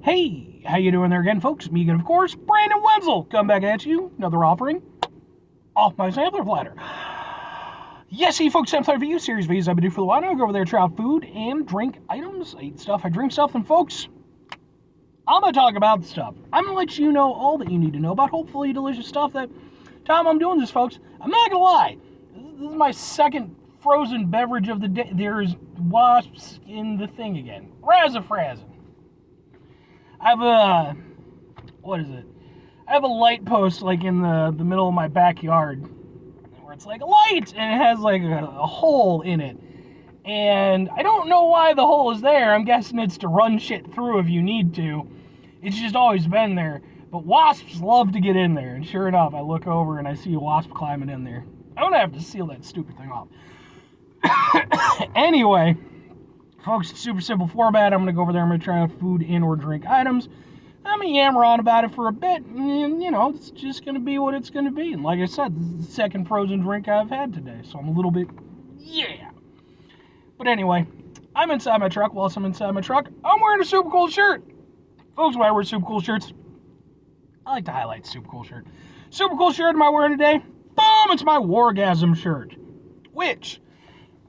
Hey, how you doing there again, folks? Me again, of course, Brandon Wenzel, come back at you, another offering off my sampler platter. Yes, folks, sampler for you, series videos I've been doing for a while now. I go over there, try out food and drink items. I eat stuff, I drink stuff, and folks, I'm going to talk about the stuff. I'm going to let you know all that you need to know about hopefully delicious stuff that time I'm doing this, folks. I'm not going to lie, this is my second frozen beverage of the day. There's wasps in the thing again. Razzafrazzin'. I have a, I have a light post like in the middle of my backyard where it's like a light and it has like a hole in it. And I don't know why the hole is there. I'm guessing it's to run shit through if you need to. It's just always been there. But wasps love to get in there. And sure enough, I look over and I see a wasp climbing in there. I'm going to have to seal that stupid thing off. Anyway, folks, it's super simple format. I'm going to go over there. I'm going to try out food and or drink items. I'm going to yammer on about it for a bit. And, you know, it's just going to be what it's going to be. And like I said, this is the second frozen drink I've had today. So I'm a little bit, yeah. But anyway, I'm inside my truck. Whilst I'm inside my truck, I'm wearing a super cool shirt. Folks, why I wear super cool shirts? I like to highlight super cool shirt. Super cool shirt am I wearing today? Boom! It's my Wargasm shirt. Which,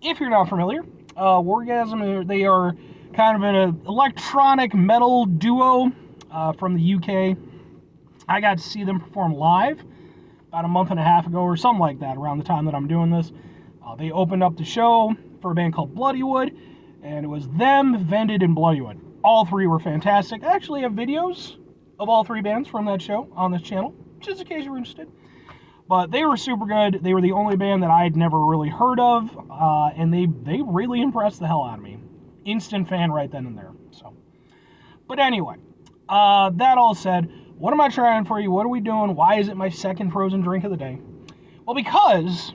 if you're not familiar, Wargasm, they are kind of an electronic metal duo from the UK. I got to see them perform live about a month and a half ago or something like that, around the time that I'm doing this. They opened up the show for a band called Bloodywood, and it was them, Vended, and Bloodywood. All three were fantastic. I actually have videos of all three bands from that show on this channel, just in case you're interested. But they were super good. They were the only band that I had never really heard of, and they really impressed the hell out of me. Instant fan right then and there. So, but anyway, that all said, what am I trying for you? What are we doing? Why is it my second frozen drink of the day? Well, because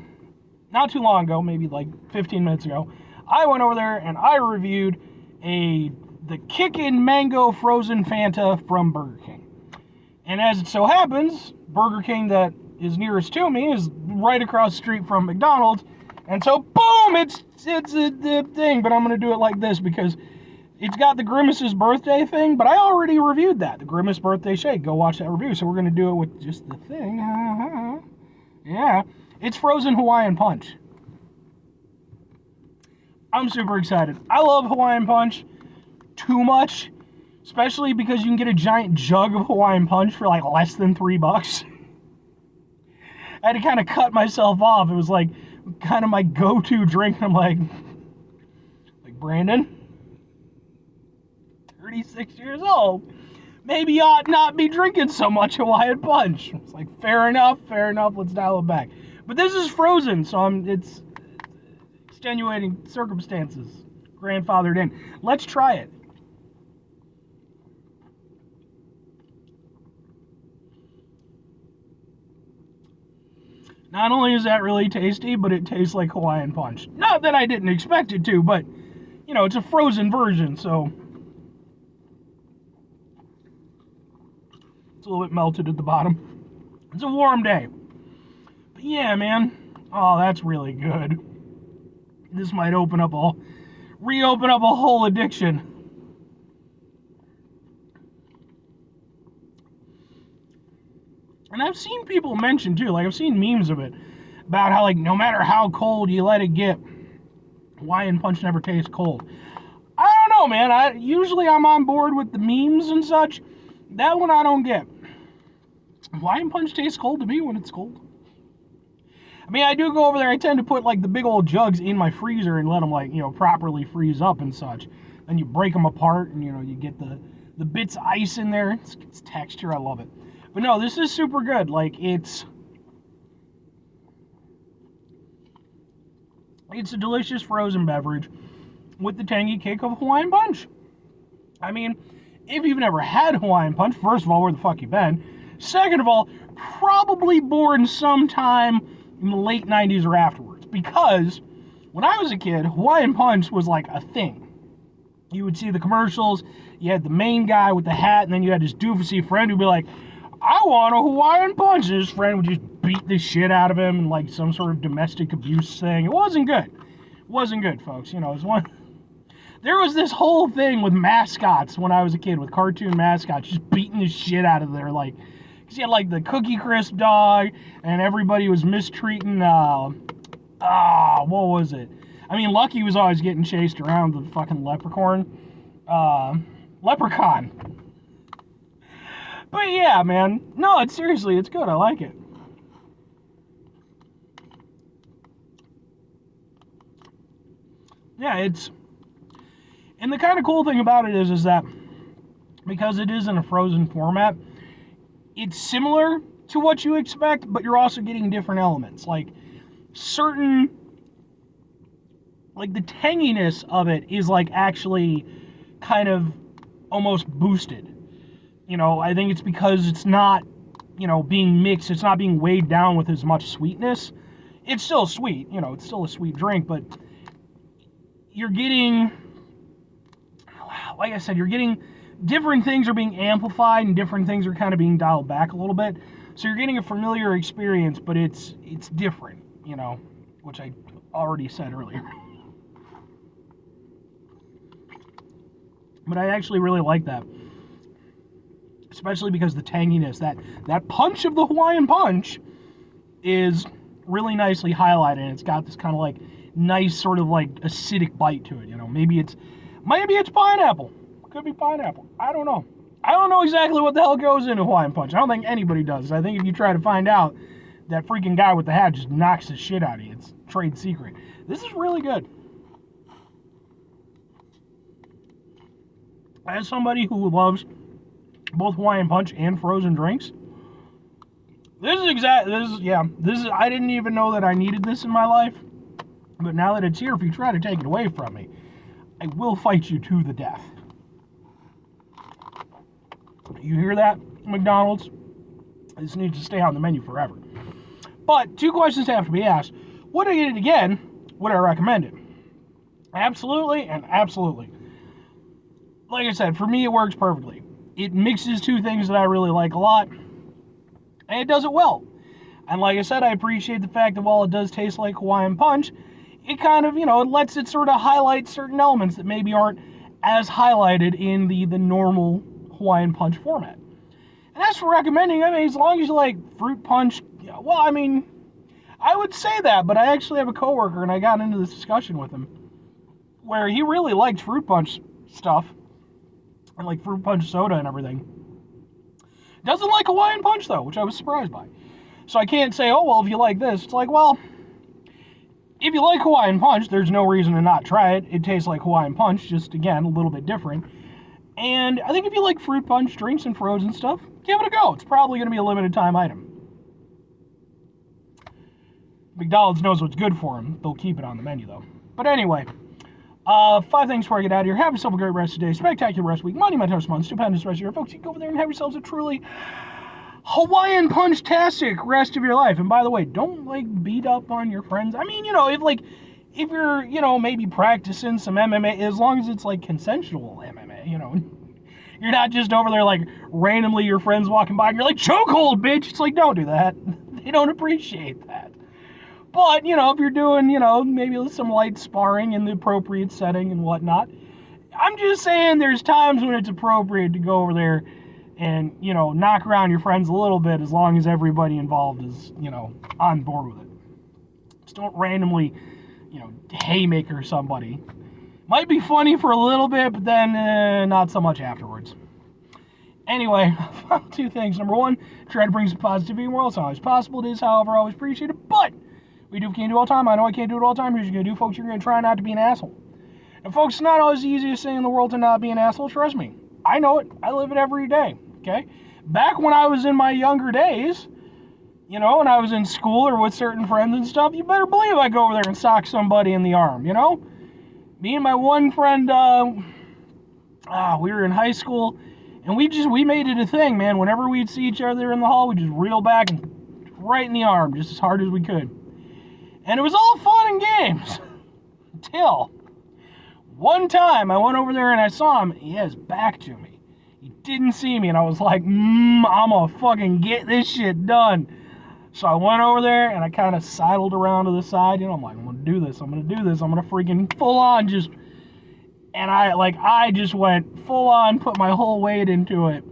not too long ago, maybe like 15 minutes ago, I went over there and I reviewed the Kickin' Mango Frozen Fanta from Burger King. And as it so happens, Burger King that is nearest to me is right across the street from McDonald's. And so, boom, it's a thing. But I'm going to do it like this because it's got the Grimace's birthday thing. But I already reviewed that, the Grimace birthday shake. Go watch that review. So we're going to do it with just the thing. Yeah. It's frozen Hawaiian Punch. I'm super excited. I love Hawaiian Punch too much, especially because you can get a giant jug of Hawaiian Punch for like less than $3. I had to kind of cut myself off. It was like kind of my go-to drink. I'm like Brandon, 36 years old, maybe you ought not be drinking so much Hawaiian Punch. It's like, fair enough, let's dial it back. But this is frozen, so it's extenuating circumstances. Grandfathered in. Let's try it. Not only is that really tasty, but it tastes like Hawaiian Punch. Not that I didn't expect it to, but, you know, it's a frozen version, so it's a little bit melted at the bottom. It's a warm day. But yeah, man. Oh, that's really good. This might reopen up a whole addiction. And I've seen people mention too, like I've seen memes of it, about how like no matter how cold you let it get, Hawaiian Punch never tastes cold. I don't know, man. Usually I'm on board with the memes and such. That one I don't get. Hawaiian Punch tastes cold to me when it's cold. I mean, I do go over there. I tend to put like the big old jugs in my freezer and let them like, you know, properly freeze up and such. Then you break them apart and, you know, you get the bits of ice in there. It's texture. I love it. But no, this is super good. Like, it's a delicious frozen beverage with the tangy kick of Hawaiian Punch. I mean, if you've never had Hawaiian Punch, first of all, where the fuck you been? Second of all, probably born sometime in the late 90s or afterwards. Because when I was a kid, Hawaiian Punch was like a thing. You would see the commercials, you had the main guy with the hat, and then you had this doofusy friend who'd be like, I want a Hawaiian Punch, and his friend would just beat the shit out of him in like some sort of domestic abuse thing. It wasn't good. It wasn't good, folks. You know, it was one There was this whole thing with mascots when I was a kid, with cartoon mascots, just beating the shit out of their, like, because you had, like, the Cookie Crisp dog, and everybody was mistreating, what was it? I mean, Lucky was always getting chased around the fucking leprechaun. Leprechaun. But yeah, man. No, it's seriously, it's good. I like it. Yeah, it's... And the kind of cool thing about it is that because it is in a frozen format, it's similar to what you expect, but you're also getting different elements. Like, certain... Like, the tanginess of it is, like, actually kind of almost boosted. You know, I think it's because it's not, you know, being mixed, it's not being weighed down with as much sweetness. It's still sweet, you know, it's still a sweet drink, but you're getting, like I said, you're getting, different things are being amplified and different things are kind of being dialed back a little bit. So you're getting a familiar experience, but it's different, you know, which I already said earlier. But I actually really like that. Especially because the tanginess, that punch of the Hawaiian Punch is really nicely highlighted, and it's got this kind of like nice sort of like acidic bite to it, you know. Maybe it's pineapple. Could be pineapple. I don't know. I don't know exactly what the hell goes into Hawaiian Punch. I don't think anybody does. I think if you try to find out, that freaking guy with the hat just knocks the shit out of you. It's trade secret. This is really good. As somebody who loves both Hawaiian Punch and frozen drinks, I didn't even know that I needed this in my life, but now that it's here, if you try to take it away from me, I will fight you to the death. You hear that, McDonald's? This needs to stay on the menu forever. But 2 questions have to be asked. Would I get it again? Would I recommend it? Absolutely and absolutely. Like I said, for me it works perfectly. It mixes 2 things that I really like a lot, and it does it well. And like I said, I appreciate the fact that while it does taste like Hawaiian Punch, it kind of, you know, it lets it sort of highlight certain elements that maybe aren't as highlighted in the normal Hawaiian Punch format. And as for recommending, I mean, as long as you like fruit punch, well, I mean, I would say that, but I actually have a coworker, and I got into this discussion with him, where he really liked fruit punch stuff, and like fruit punch soda and everything. Doesn't like Hawaiian Punch, though, which I was surprised by. So I can't say, oh, well, if you like this. It's like, well, if you like Hawaiian Punch, there's no reason to not try it. It tastes like Hawaiian Punch, just, again, a little bit different. And I think if you like fruit punch drinks and frozen stuff, give it a go. It's probably going to be a limited time item. McDonald's knows what's good for them. They'll keep it on the menu, though. But anyway, 5 things before I get out of here. Have yourself a great rest of the day. Spectacular rest week. Monumental month. Stupendous rest of your folks. You go over there and have yourselves a truly Hawaiian Punch-tastic rest of your life. And by the way, don't, like, beat up on your friends. I mean, you know, if you're, you know, maybe practicing some MMA, as long as it's, like, consensual MMA, you know. You're not just over there, like, randomly your friends walking by and you're like, chokehold, bitch! It's like, don't do that. They don't appreciate that. But, you know, if you're doing, you know, maybe some light sparring in the appropriate setting and whatnot, I'm just saying there's times when it's appropriate to go over there and, you know, knock around your friends a little bit, as long as everybody involved is, you know, on board with it. Just don't randomly, you know, haymaker somebody. Might be funny for a little bit, but then not so much afterwards. Anyway, 2 things. Number 1, try to bring some positivity in the world. It's not always possible. It is, however, always appreciated. But we do what we can't do all the time. I know I can't do it all the time. Here's what you're going to do, folks. You're going to try not to be an asshole. And folks, it's not always the easiest thing in the world to not be an asshole. Trust me. I know it. I live it every day. Okay? Back when I was in my younger days, you know, when I was in school or with certain friends and stuff, you better believe I go over there and sock somebody in the arm, you know? Me and my one friend, we were in high school, and we made it a thing, man. Whenever we'd see each other in the hall, we'd just reel back and right in the arm, just as hard as we could. And it was all fun and games. Until one time I went over there and I saw him, he had his back to me. He didn't see me, and I was like, I'm gonna fucking get this shit done. So I went over there, and I kind of sidled around to the side, you know, I'm like, I'm gonna do this, I'm gonna freaking full on just, And I just went full on, put my whole weight into it.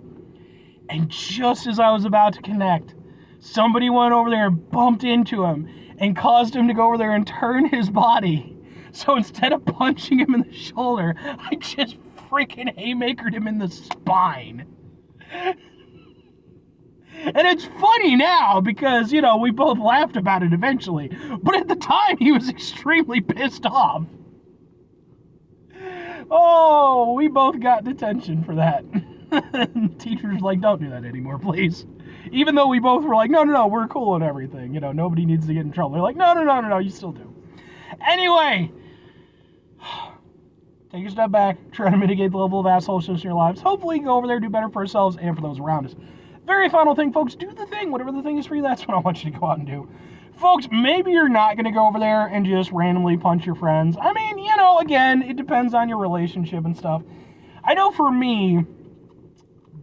And just as I was about to connect, somebody went over there and bumped into him and caused him to go over there and turn his body. So instead of punching him in the shoulder, I just freaking haymakered him in the spine. And it's funny now because, you know, we both laughed about it eventually. But at the time, he was extremely pissed off. Oh, we both got detention for that. Teachers like, don't do that anymore, please. Even though we both were like, no, we're cool and everything. You know, nobody needs to get in trouble. They're like, no, you still do. Anyway, take a step back, try to mitigate the level of assholishness in your lives. Hopefully, go over there, do better for ourselves and for those around us. Very final thing, folks, do the thing. Whatever the thing is for you, that's what I want you to go out and do. Folks, maybe you're not going to go over there and just randomly punch your friends. I mean, you know, again, it depends on your relationship and stuff. I know for me,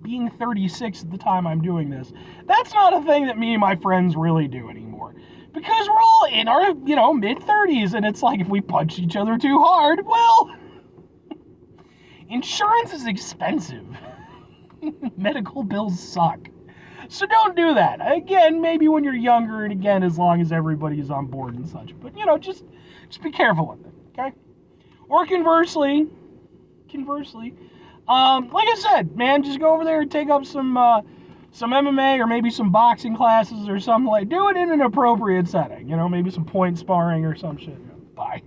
being 36 at the time I'm doing this, that's not a thing that me and my friends really do anymore. Because we're all in our, you know, mid-30s, and it's like if we punch each other too hard, well, insurance is expensive. Medical bills suck. So don't do that. Again, maybe when you're younger, and again, as long as everybody's on board and such. But, you know, just be careful with it, okay? Or conversely, like I said, man, just go over there and take up some MMA or maybe some boxing classes or something like. Do it in an appropriate setting, you know, maybe some point sparring or some shit. Bye.